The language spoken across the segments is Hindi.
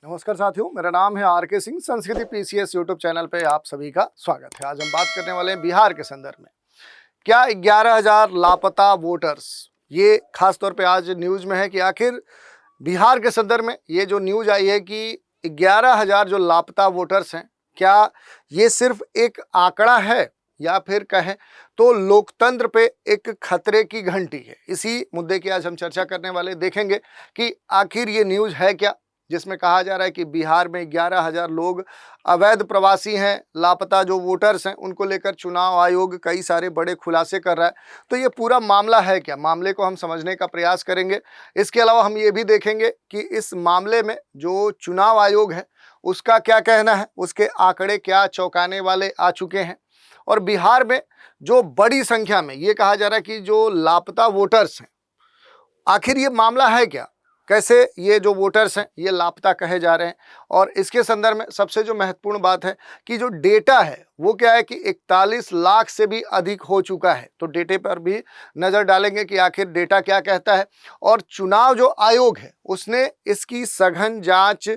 नमस्कार साथियों, मेरा नाम है आर के सिंह। संस्कृति पीसीएस यूट्यूब चैनल पे आप सभी का स्वागत है। आज हम बात करने वाले हैं बिहार के संदर्भ में। क्या 11,000 लापता वोटर्स, ये खास तौर पे आज न्यूज में है कि आखिर बिहार के संदर्भ में ये जो न्यूज आई है कि 11,000 जो लापता वोटर्स हैं, क्या ये सिर्फ एक आंकड़ा है या फिर कहें तो लोकतंत्र पे एक खतरे की घंटी है। इसी मुद्दे की आज हम चर्चा करने वाले, देखेंगे कि आखिर ये न्यूज है क्या, जिसमें कहा जा रहा है कि बिहार में 11,000 लोग अवैध प्रवासी हैं, लापता जो वोटर्स हैं, उनको लेकर चुनाव आयोग कई सारे बड़े खुलासे कर रहा है। तो ये पूरा मामला है क्या, मामले को हम समझने का प्रयास करेंगे। इसके अलावा हम ये भी देखेंगे कि इस मामले में जो चुनाव आयोग है उसका क्या कहना है, उसके आंकड़े क्या चौंकाने वाले आ चुके हैं। और बिहार में जो बड़ी संख्या में ये कहा जा रहा है कि जो लापता वोटर्स हैं, आखिर ये मामला है क्या, कैसे ये जो वोटर्स हैं ये लापता कहे जा रहे हैं। और इसके संदर्भ में सबसे जो महत्वपूर्ण बात है कि जो डेटा है वो क्या है कि 41 लाख से भी अधिक हो चुका है। तो डेटे पर भी नज़र डालेंगे कि आखिर डेटा क्या कहता है। और चुनाव जो आयोग है उसने इसकी सघन जांच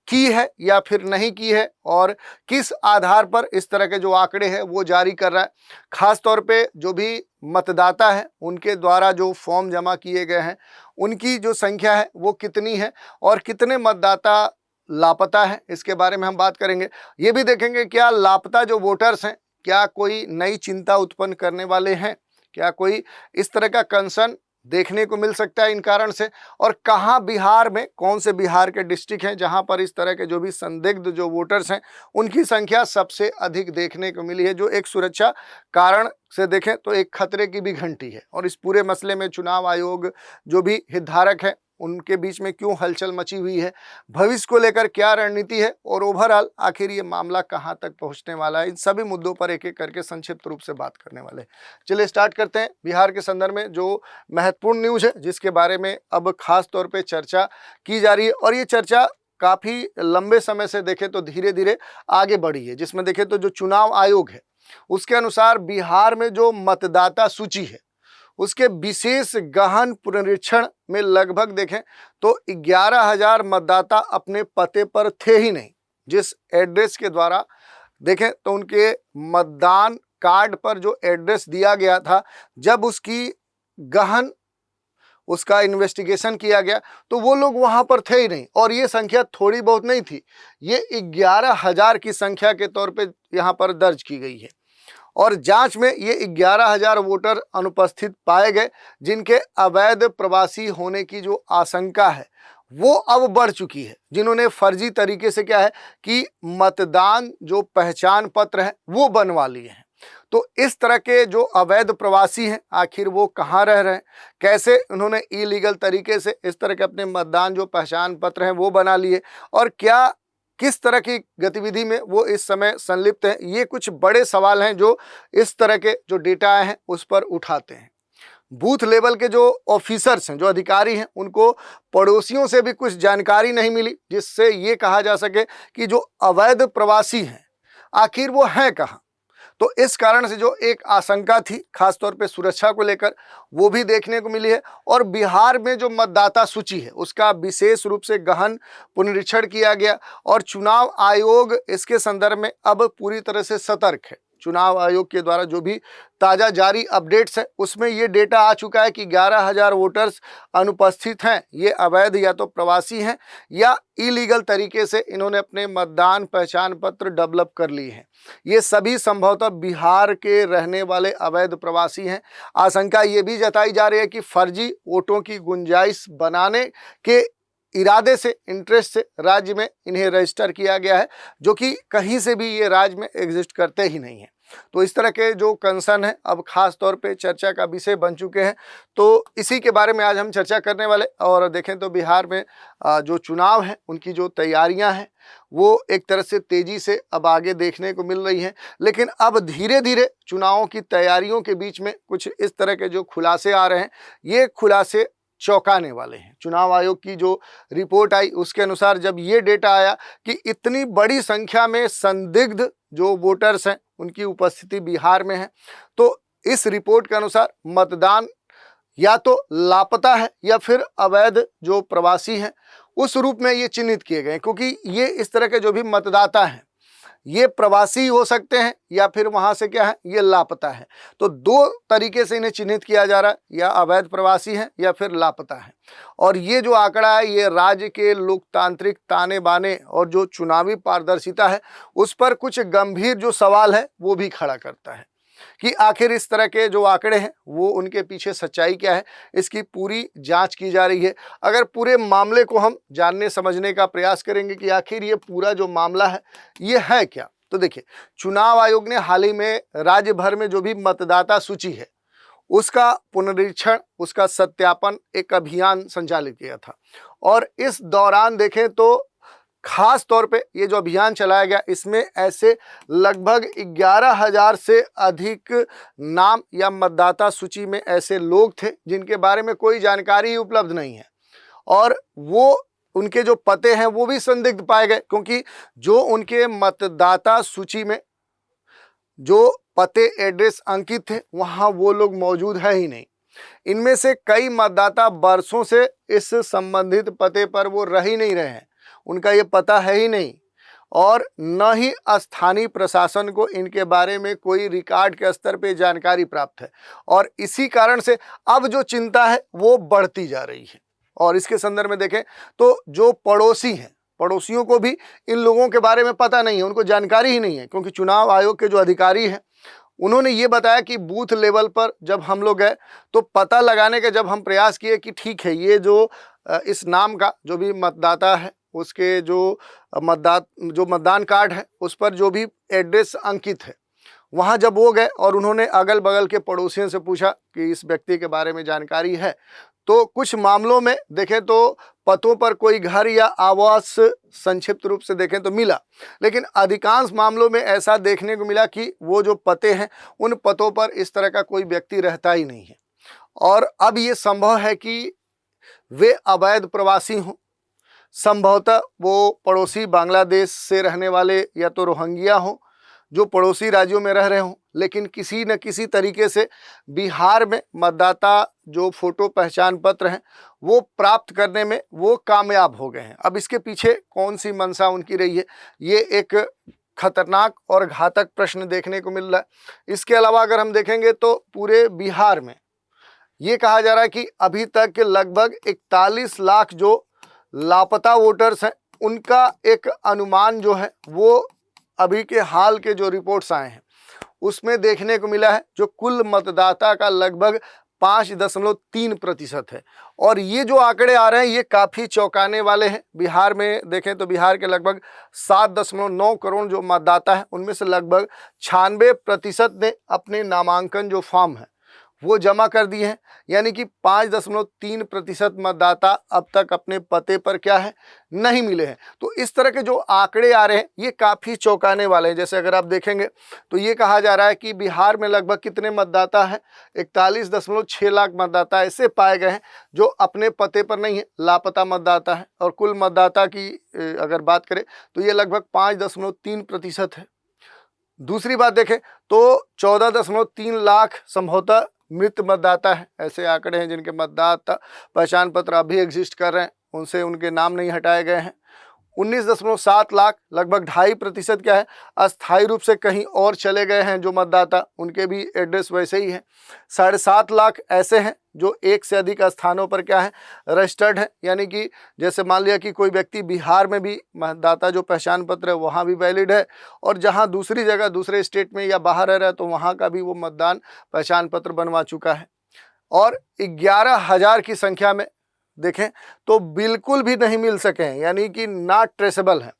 की है या फिर नहीं की है, और किस आधार पर इस तरह के जो आंकड़े हैं वो जारी कर रहा है। खास तौर पे जो भी मतदाता है उनके द्वारा जो फॉर्म जमा किए गए हैं उनकी जो संख्या है वो कितनी है और कितने मतदाता लापता है, इसके बारे में हम बात करेंगे। ये भी देखेंगे क्या लापता जो वोटर्स हैं क्या कोई नई चिंता उत्पन्न करने वाले हैं, क्या कोई इस तरह का कंसर्न देखने को मिल सकता है इन कारण से। और कहाँ बिहार में, कौन से बिहार के डिस्ट्रिक्ट हैं जहां पर इस तरह के जो भी संदिग्ध जो वोटर्स हैं उनकी संख्या सबसे अधिक देखने को मिली है, जो एक सुरक्षा कारण से देखें तो एक खतरे की भी घंटी है। और इस पूरे मसले में चुनाव आयोग जो भी हितधारक है उनके बीच में क्यों हलचल मची हुई है, भविष्य को लेकर क्या रणनीति है, और ओवरऑल आखिर ये मामला कहां तक पहुंचने वाला है, इन सभी मुद्दों पर एक एक करके संक्षिप्त रूप से बात करने वाले हैं। चलिए स्टार्ट करते हैं। बिहार के संदर्भ में जो महत्वपूर्ण न्यूज है जिसके बारे में अब खास तौर पे चर्चा की जा रही है, और ये चर्चा काफ़ी लंबे समय से देखें तो धीरे धीरे आगे बढ़ी है, जिसमें देखें तो जो चुनाव आयोग है उसके अनुसार बिहार में जो मतदाता सूची है उसके विशेष गहन पुनरीक्षण में लगभग देखें तो 11,000 मतदाता अपने पते पर थे ही नहीं। जिस एड्रेस के द्वारा देखें तो उनके मतदान कार्ड पर जो एड्रेस दिया गया था, जब उसकी गहन उसका इन्वेस्टिगेशन किया गया तो वो लोग वहां पर थे ही नहीं। और ये संख्या थोड़ी बहुत नहीं थी, ये 11,000 की संख्या के तौर पे यहाँ पर दर्ज की गई है। और जांच में ये 11,000 वोटर अनुपस्थित पाए गए, जिनके अवैध प्रवासी होने की जो आशंका है वो अब बढ़ चुकी है, जिन्होंने फर्जी तरीके से क्या है कि मतदान जो पहचान पत्र है वो बनवा लिए हैं। तो इस तरह के जो अवैध प्रवासी हैं आखिर वो कहाँ रह रहे हैं, कैसे उन्होंने इलीगल तरीके से इस तरह के अपने मतदान जो पहचान पत्र हैं वो बना लिए, और क्या किस तरह की गतिविधि में वो इस समय संलिप्त हैं, ये कुछ बड़े सवाल हैं जो इस तरह के जो डेटा हैं उस पर उठाते हैं। बूथ लेवल के जो ऑफिसर्स हैं, जो अधिकारी हैं, उनको पड़ोसियों से भी कुछ जानकारी नहीं मिली जिससे ये कहा जा सके कि जो अवैध प्रवासी हैं आखिर वो हैं कहाँ। तो इस कारण से जो एक आशंका थी खासतौर पे सुरक्षा को लेकर वो भी देखने को मिली है। और बिहार में जो मतदाता सूची है उसका विशेष रूप से गहन पुनरीक्षण किया गया, और चुनाव आयोग इसके संदर्भ में अब पूरी तरह से सतर्क है। चुनाव आयोग के द्वारा जो भी ताज़ा जारी अपडेट्स है उसमें ये डेटा आ चुका है कि 11,000 वोटर्स अनुपस्थित हैं, ये अवैध या तो प्रवासी हैं या इलीगल तरीके से इन्होंने अपने मतदान पहचान पत्र डेवलप कर लिए हैं। ये सभी संभवतः बिहार के रहने वाले अवैध प्रवासी हैं। आशंका ये भी जताई जा रही है कि फर्जी वोटों की गुंजाइश बनाने के इरादे से, इंटरेस्ट से राज्य में इन्हें रजिस्टर किया गया है, जो कि कहीं से भी ये राज्य में एग्जिस्ट करते ही नहीं हैं। तो इस तरह के जो कंसर्न है अब खास तौर पे चर्चा का विषय बन चुके हैं। तो इसी के बारे में आज हम चर्चा करने वाले। और देखें तो बिहार में जो चुनाव है उनकी जो तैयारियां हैं वो एक तरह से तेजी से अब आगे देखने को मिल रही हैं, लेकिन अब धीरे धीरे चुनावों की तैयारियों के बीच में कुछ इस तरह के जो खुलासे आ रहे हैं, ये खुलासे चौंकाने वाले हैं। चुनाव आयोग की जो रिपोर्ट आई उसके अनुसार जब ये डेटा आया कि इतनी बड़ी संख्या में संदिग्ध जो वोटर्स हैं उनकी उपस्थिति बिहार में है, तो इस रिपोर्ट के अनुसार मतदान या तो लापता है या फिर अवैध जो प्रवासी हैं उस रूप में ये चिन्हित किए गए, क्योंकि ये इस तरह के जो भी मतदाता हैं ये प्रवासी हो सकते हैं या फिर वहां से क्या है, ये लापता है। तो दो तरीके से इन्हें चिन्हित किया जा रहा है, या अवैध प्रवासी हैं या फिर लापता है। और ये जो आंकड़ा है ये राज्य के लोकतांत्रिक ताने बाने और जो चुनावी पारदर्शिता है उस पर कुछ गंभीर जो सवाल है वो भी खड़ा करता है कि आखिर इस तरह के जो आंकड़े हैं वो उनके पीछे सच्चाई क्या है, इसकी पूरी जांच की जा रही है। अगर पूरे मामले को हम जानने समझने का प्रयास करेंगे कि आखिर ये पूरा जो मामला है ये है क्या, तो देखिए, चुनाव आयोग ने हाल ही में राज्य भर में जो भी मतदाता सूची है उसका पुनरीक्षण, उसका सत्यापन एक अभियान संचालित किया था। और इस दौरान देखें तो खास तौर पे ये जो अभियान चलाया गया इसमें ऐसे लगभग 11,000 से अधिक नाम या मतदाता सूची में ऐसे लोग थे जिनके बारे में कोई जानकारी उपलब्ध नहीं है, और वो उनके जो पते हैं वो भी संदिग्ध पाए गए, क्योंकि जो उनके मतदाता सूची में जो पते एड्रेस अंकित थे वहाँ वो लोग मौजूद है ही नहीं। इनमें से कई मतदाता बरसों से इस संबंधित पते पर वो रह ही नहीं रहे हैं, उनका ये पता है ही नहीं, और न ही स्थानीय प्रशासन को इनके बारे में कोई रिकॉर्ड के स्तर पे जानकारी प्राप्त है। और इसी कारण से अब जो चिंता है वो बढ़ती जा रही है। और इसके संदर्भ में देखें तो जो पड़ोसी हैं, पड़ोसियों को भी इन लोगों के बारे में पता नहीं है, उनको जानकारी ही नहीं है, क्योंकि चुनाव आयोग के जो अधिकारी हैं उन्होंने ये बताया कि बूथ लेवल पर जब हम लोग गए तो पता लगाने के जब हम प्रयास किए कि ठीक है ये जो इस नाम का जो भी मतदाता है उसके जो मतदान कार्ड है उस पर जो भी एड्रेस अंकित है, वहाँ जब वो गए और उन्होंने अगल बगल के पड़ोसियों से पूछा कि इस व्यक्ति के बारे में जानकारी है, तो कुछ मामलों में देखें तो पतों पर कोई घर या आवास संक्षिप्त रूप से देखें तो मिला, लेकिन अधिकांश मामलों में ऐसा देखने को मिला कि वो जो पते हैं उन पतों पर इस तरह का कोई व्यक्ति रहता ही नहीं है। और अब ये संभव है कि वे अवैध प्रवासी हों, संभवतः वो पड़ोसी बांग्लादेश से रहने वाले या तो रोहिंग्या हों जो पड़ोसी राज्यों में रह रहे हों, लेकिन किसी न किसी तरीके से बिहार में मतदाता जो फोटो पहचान पत्र हैं वो प्राप्त करने में वो कामयाब हो गए हैं। अब इसके पीछे कौन सी मंशा उनकी रही है, ये एक खतरनाक और घातक प्रश्न देखने को मिल रहा है। इसके अलावा अगर हम देखेंगे तो पूरे बिहार में ये कहा जा रहा है कि अभी तक लगभग 41 लाख जो लापता वोटर्स हैं उनका एक अनुमान जो है वो अभी के हाल के जो रिपोर्ट्स आए हैं उसमें देखने को मिला है, जो कुल मतदाता का लगभग 5.3% है। और ये जो आंकड़े आ रहे हैं ये काफ़ी चौंकाने वाले हैं। बिहार में देखें तो बिहार के लगभग 7.9 करोड़ जो मतदाता हैं उनमें से लगभग 96% ने अपने नामांकन जो फॉर्म है वो जमा कर दिए हैं, यानी कि 5.3% मतदाता अब तक अपने पते पर क्या है, नहीं मिले हैं। तो इस तरह के जो आंकड़े आ रहे हैं ये काफ़ी चौंकाने वाले हैं। जैसे अगर आप देखेंगे तो ये कहा जा रहा है कि बिहार में लगभग कितने मतदाता हैं, 41.6 लाख मतदाता ऐसे पाए गए हैं जो अपने पते पर नहीं है, लापता मतदाता है। और कुल मतदाता की अगर बात करें तो ये लगभग 5.3% है। दूसरी बात देखें तो 14.3 लाख संभवतः मृत मतदाता है, ऐसे आंकड़े हैं जिनके मतदाता पहचान पत्र अभी एग्जिस्ट कर रहे हैं, उनसे उनके नाम नहीं हटाए गए हैं। 19.7 लाख लगभग 2.5% क्या है, अस्थायी रूप से कहीं और चले गए हैं जो मतदाता, उनके भी एड्रेस वैसे ही हैं। 7.5 लाख ऐसे हैं जो एक से अधिक स्थानों पर क्या है, रजिस्टर्ड है, यानी कि जैसे मान लिया कि कोई व्यक्ति बिहार में भी मतदाता जो पहचान पत्र है वहाँ भी वैलिड है, और जहाँ दूसरी जगह दूसरे स्टेट में या बाहर रह रहा है तो वहाँ का भी वो मतदान पहचान पत्र बनवा चुका है। और 11,000 की संख्या में देखें तो बिल्कुल भी नहीं मिल सके हैं, यानी कि नॉट ट्रेसेबल हैं,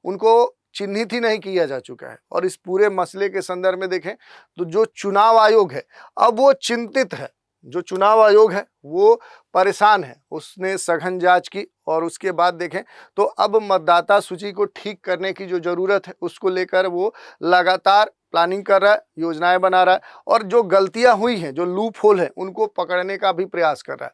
उनको चिन्हित ही नहीं किया जा चुका है। और इस पूरे मसले के संदर्भ में देखें तो जो चुनाव आयोग है अब वो चिंतित है, जो चुनाव आयोग है वो परेशान है। उसने सघन जांच की और उसके बाद देखें तो अब मतदाता सूची को ठीक करने की जो ज़रूरत है उसको लेकर वो लगातार प्लानिंग कर रहा है, योजनाएं बना रहा है, और जो गलतियां हुई हैं, जो लूप होल है उनको पकड़ने का भी प्रयास कर रहा है।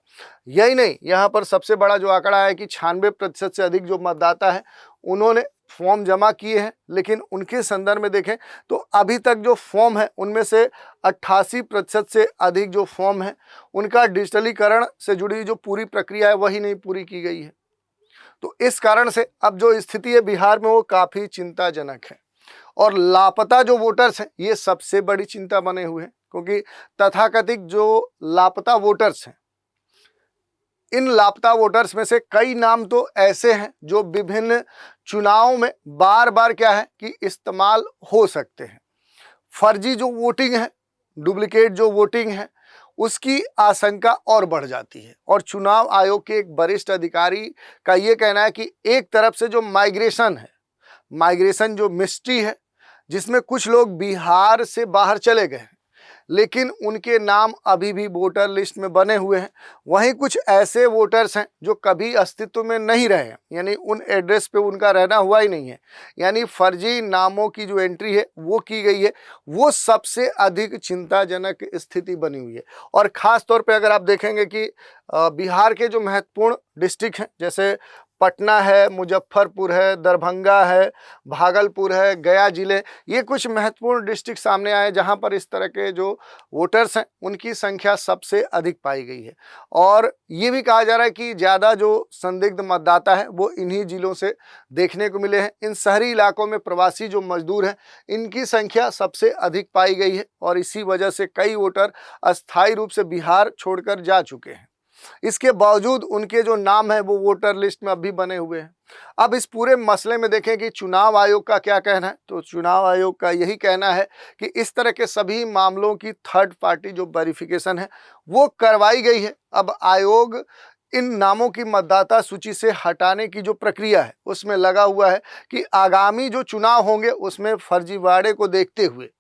यही नहीं, यहाँ पर सबसे बड़ा जो आंकड़ा है कि 96% से अधिक जो मतदाता है उन्होंने फॉर्म जमा किए हैं, लेकिन उनके संदर्भ में देखें तो अभी तक जो फॉर्म है उनमें से 88% से अधिक जो फॉर्म है उनका डिजिटलीकरण से जुड़ी जो पूरी प्रक्रिया है वही नहीं पूरी की गई है। तो इस कारण से अब जो स्थिति है बिहार में वो काफ़ी चिंताजनक है। और लापता जो वोटर्स हैं ये सबसे बड़ी चिंता बने हुए हैं, क्योंकि तथाकथित जो लापता वोटर्स हैं, इन लापता वोटर्स में से कई नाम तो ऐसे हैं जो विभिन्न चुनावों में बार बार क्या है कि इस्तेमाल हो सकते हैं। फर्जी जो वोटिंग है, डुप्लीकेट जो वोटिंग है, उसकी आशंका और बढ़ जाती है। और चुनाव आयोग के एक वरिष्ठ अधिकारी का ये कहना है कि एक तरफ से जो माइग्रेशन है, माइग्रेशन जो मिस्ट्री है, जिसमें कुछ लोग बिहार से बाहर चले गए हैं लेकिन उनके नाम अभी भी वोटर लिस्ट में बने हुए हैं, वहीं कुछ ऐसे वोटर्स हैं जो कभी अस्तित्व में नहीं रहे हैं, यानी उन एड्रेस पे उनका रहना हुआ ही नहीं है, यानी फर्जी नामों की जो एंट्री है वो की गई है। वो सबसे अधिक चिंताजनक स्थिति बनी हुई है। और ख़ास तौर पे अगर आप देखेंगे कि बिहार के जो महत्वपूर्ण डिस्ट्रिक्ट हैं, जैसे पटना है, मुजफ्फरपुर है, दरभंगा है, भागलपुर है, गया जिले, ये कुछ महत्वपूर्ण डिस्ट्रिक्ट सामने आए जहां पर इस तरह के जो वोटर्स हैं उनकी संख्या सबसे अधिक पाई गई है। और ये भी कहा जा रहा है कि ज़्यादा जो संदिग्ध मतदाता है वो इन्हीं जिलों से देखने को मिले हैं। इन शहरी इलाकों में प्रवासी जो मजदूर हैं इनकी संख्या सबसे अधिक पाई गई है और इसी वजह से कई वोटर अस्थायी रूप से बिहार छोड़कर जा चुके हैं। इसके बावजूद उनके जो नाम है वो वोटर लिस्ट में अभी बने हुए हैं। अब इस पूरे मसले में देखें कि चुनाव आयोग का क्या कहना है, तो चुनाव आयोग का यही कहना है कि इस तरह के सभी मामलों की थर्ड पार्टी जो वेरिफिकेशन है वो करवाई गई है। अब आयोग इन नामों की मतदाता सूची से हटाने की जो प्रक्रिया है उसमें लगा हुआ है कि आगामी जो चुनाव होंगे उसमें फर्जीवाड़े को देखते हुए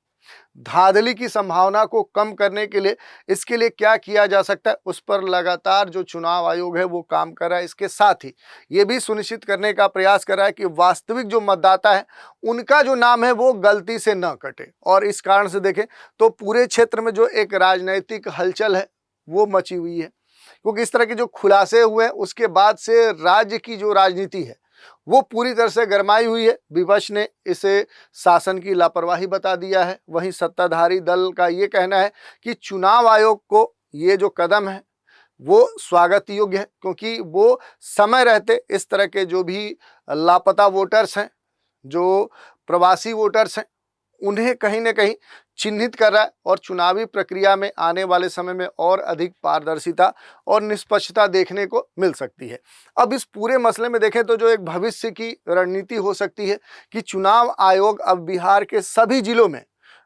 धांधली की संभावना को कम करने के लिए इसके लिए क्या किया जा सकता है उस पर लगातार जो चुनाव आयोग है वो काम कर रहा है। इसके साथ ही ये भी सुनिश्चित करने का प्रयास कर रहा है कि वास्तविक जो मतदाता है उनका जो नाम है वो गलती से न कटे। और इस कारण से देखें तो पूरे क्षेत्र में जो एक राजनीतिक हलचल है वो मची हुई है, क्योंकि इस तरह के जो खुलासे हुए हैं उसके बाद से राज्य की जो राजनीति है वो पूरी तरह से गरमाई हुई है। विपक्ष ने इसे शासन की लापरवाही बता दिया है। वहीं सत्ताधारी दल का ये कहना है कि चुनाव आयोग को ये जो कदम है वो स्वागत योग्य है, क्योंकि वो समय रहते इस तरह के जो भी लापता वोटर्स हैं, जो प्रवासी वोटर्स हैं, उन्हें कहीं ना कहीं चिन्हित कर रहा है और चुनावी प्रक्रिया में आने वाले समय में और अधिक पारदर्शिता और निष्पक्षता देखने को मिल सकती है। अब इस पूरे मसले में देखें तो जो एक भविष्य की रणनीति हो सकती है कि चुनाव आयोग अब बिहार के सभी जिलों में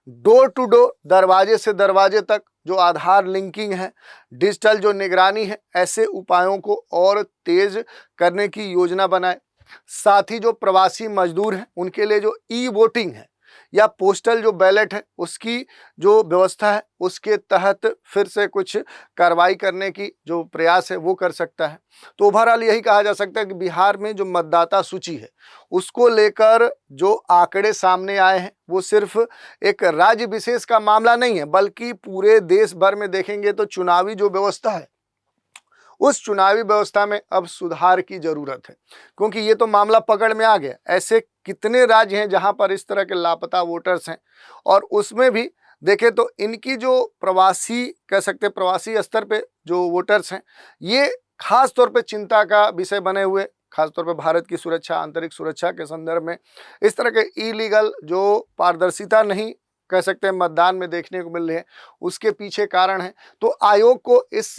डोर टू डोर, दरवाजे से दरवाजे तक जो आधार लिंकिंग है, डिजिटल जो निगरानी है, ऐसे उपायों को और तेज करने की योजना बनाए। साथ ही जो प्रवासी मजदूर हैं उनके लिए जो ई वोटिंग है या पोस्टल जो बैलेट है उसकी जो व्यवस्था है उसके तहत फिर से कुछ कार्रवाई करने की जो प्रयास है वो कर सकता है। तो ओवरऑल यही कहा जा सकता है कि बिहार में जो मतदाता सूची है उसको लेकर जो आंकड़े सामने आए हैं वो सिर्फ एक राज्य विशेष का मामला नहीं है, बल्कि पूरे देश भर में देखेंगे तो चुनावी जो व्यवस्था है उस चुनावी व्यवस्था में अब सुधार की जरूरत है, क्योंकि ये तो मामला पकड़ में आ गया। ऐसे कितने राज्य हैं जहां पर इस तरह के लापता वोटर्स हैं और उसमें भी देखें तो इनकी जो प्रवासी कह सकते हैं, प्रवासी स्तर पे जो वोटर्स हैं ये खास तौर पे चिंता का विषय बने हुए, खासतौर पर भारत की सुरक्षा, आंतरिक सुरक्षा के संदर्भ में इस तरह के इलीगल जो पारदर्शिता नहीं कह सकते हैं मतदान में देखने को मिल रहे हैं उसके पीछे कारण है। तो आयोग को इस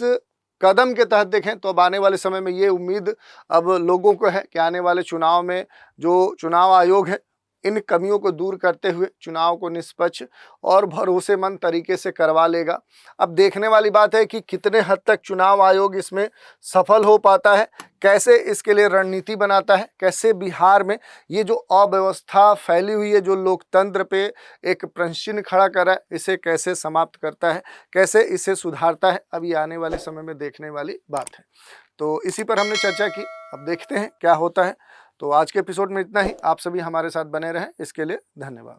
कदम के तहत देखें तो अब आने वाले समय में ये उम्मीद अब लोगों को है कि आने वाले चुनाव में जो चुनाव आयोग है इन कमियों को दूर करते हुए चुनाव को निष्पक्ष और भरोसेमंद तरीके से करवा लेगा। अब देखने वाली बात है कि कितने हद तक चुनाव आयोग इसमें सफल हो पाता है, कैसे इसके लिए रणनीति बनाता है, कैसे बिहार में ये जो अव्यवस्था फैली हुई है, जो लोकतंत्र पे एक प्रश्न खड़ा कर रहा है, इसे कैसे समाप्त करता है, कैसे इसे सुधारता है, अब ये आने वाले समय में देखने वाली बात है। तो इसी पर हमने चर्चा की, अब देखते हैं क्या होता है। तो आज के एपिसोड में इतना ही। आप सभी हमारे साथ बने रहें, इसके लिए धन्यवाद।